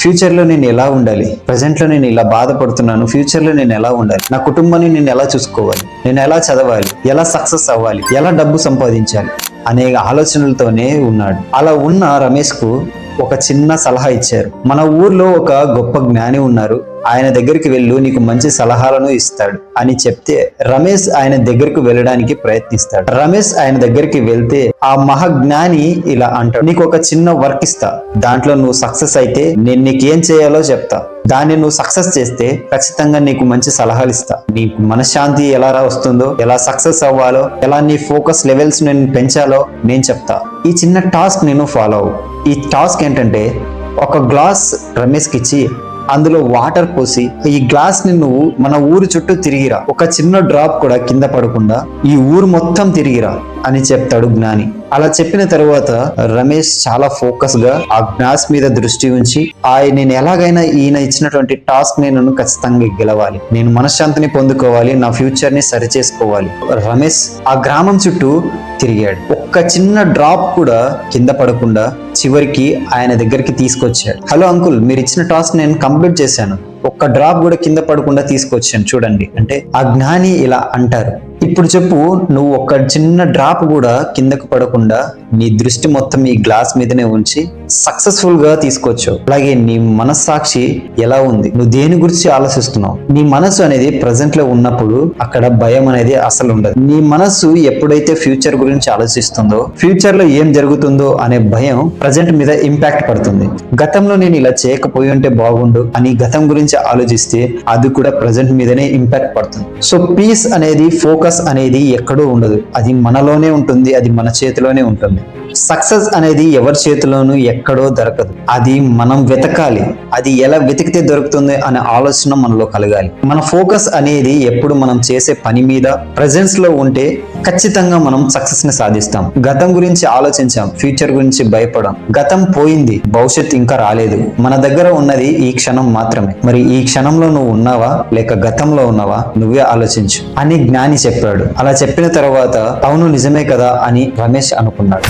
Future లో నేను ఎలా ఉండాలి, ప్రెసెంట్ లో నేను ఇలా బాధపడుతున్నాను, ఫ్యూచర్ లో నేను ఎలా ఉండాలి, నా కుటుంబాన్ని నేను ఎలా చూసుకోవాలి, నేను ఎలా చదవాలి, ఎలా సక్సెస్ అవ్వాలి, ఎలా డబ్బు సంపాదించాలి అనే ఆలోచనలతోనే ఉన్నాడు. అలా ఉన్న రమేష్ కు ఒక చిన్న సలహా ఇచ్చారు. మన ఊర్లో ఒక గొప్ప జ్ఞాని ఉన్నారు, ఆయన దగ్గరికి వెళ్ళు, నీకు మంచి సలహాలను ఇస్తాడు అని చెప్తే రమేష్ ఆయన దగ్గరకు వెళ్ళడానికి ప్రయత్నిస్తాడు. రమేష్ ఆయన దగ్గరికి వెళ్తే ఆ మహాజ్ఞాని ఇలా అంటాడు, నీకు ఒక చిన్న వర్క్ ఇస్తా, దాంట్లో నువ్వు సక్సెస్ అయితే నేను నీకు ఏం చేయాలో చెప్తా, దాన్ని నువ్వు సక్సెస్ చేస్తే ఖచ్చితంగా నీకు మంచి సలహాలు ఇస్తా, నీకు మనశ్శాంతి ఎలా వస్తుందో, ఎలా సక్సెస్ అవ్వాలో, ఎలా నీ ఫోకస్ లెవెల్స్ నేను పెంచాలో నేను చెప్తా. ఈ చిన్న టాస్క్ నేను ఫాలో అవ్వు. ఈ టాస్క్ ఏంటంటే, ఒక గ్లాస్ రమేష్కి ఇచ్చి అందులో వాటర్ పోసి ఈ గ్లాస్ ని నువ్వు మన ఊరు చుట్టూ తిరిగిరా, ఒక చిన్న డ్రాప్ కూడా కింద పడకుండా ఈ ఊరు మొత్తం తిరిగిరా అని చెప్తాడు జ్ఞాని. అలా చెప్పిన తర్వాత రమేష్ చాలా ఫోకస్ గా ఆ గ్లాస్ మీద దృష్టి ఉంచి, నేను ఎలాగైనా ఈయన ఇచ్చినటువంటి టాస్క్ నేను ఖచ్చితంగా గెలవాలి, నేను మనశ్శాంతిని పొందుకోవాలి, నా ఫ్యూచర్ ని సరి చేసుకోవాలి. రమేష్ ఆ గ్రామం చుట్టూ తిరిగాడు, ఒక్క చిన్న డ్రాప్ కూడా కింద పడకుండా చివరికి ఆయన దగ్గరికి తీసుకొచ్చాడు. హలో అంకుల్, మీరు ఇచ్చిన టాస్క్ నేను కంప్లీట్ చేశాను, ఒక్క డ్రాప్ కూడా కింద పడకుండా తీసుకొచ్చాను చూడండి అంటే ఆ జ్ఞాని ఇలా అంటారు, ఇప్పుడు చెప్పు, నువ్వు ఒక చిన్న డ్రాప్ కూడా కిందకు పడకుండా నీ దృష్టి మొత్తం ఈ గ్లాస్ మీదనే ఉంచి సక్సెస్ఫుల్ గా తీసుకొచ్చావు. అలాగే నీ మనస్సాక్షి ఎలా ఉంది, నువ్వు దేని గురించి ఆలోచిస్తున్నావు? నీ మనసు అనేది ప్రెసెంట్ లో ఉన్నప్పుడు అక్కడ భయం అనేది అసలు ఉండదు. నీ మనసు ఎప్పుడైతే ఫ్యూచర్ గురించి ఆలోచిస్తుందో, ఫ్యూచర్ లో ఏం జరుగుతుందో అనే భయం ప్రెసెంట్ మీద ఇంపాక్ట్ పడుతుంది. గతంలో నేను ఇలా చేయకపోయి ఉంటే బాగుండు అని గతం గురించి ఆలోచిస్తే అది కూడా ప్రెసెంట్ మీదనే ఇంపాక్ట్ పడుతుంది. సో పీస్ అనేది, ఫోకస్ అనేది ఎక్కడో ఉండదు, అది మనలోనే ఉంటుంది, అది మన చేతిలోనే ఉంటుంది. సక్సెస్ అనేది ఎవరి చేతిలోనూ ఎక్కడో దొరకదు, అది మనం వెతకాలి, అది ఎలా వెతికితే దొరుకుతుంది అనే ఆలోచన మనలో కలగాలి. మన ఫోకస్ అనేది ఎప్పుడు మనం చేసే పని మీద ప్రెజెన్స్ లో ఉంటే ఖచ్చితంగా మనం సక్సెస్ ని సాధిస్తాం. గతం గురించి ఆలోచించాం, ఫ్యూచర్ గురించి భయపడాం, గతం పోయింది, భవిష్యత్తు ఇంకా రాలేదు, మన దగ్గర ఉన్నది ఈ క్షణం మాత్రమే. మరి ఈ క్షణంలో నువ్వు ఉన్నావా లేక గతంలో ఉన్నావా, నువ్వే ఆలోచించు అని జ్ఞాని చెప్పాడు. అలా చెప్పిన తర్వాత అవును నిజమే కదా అని రమేష్ అనుకున్నాడు.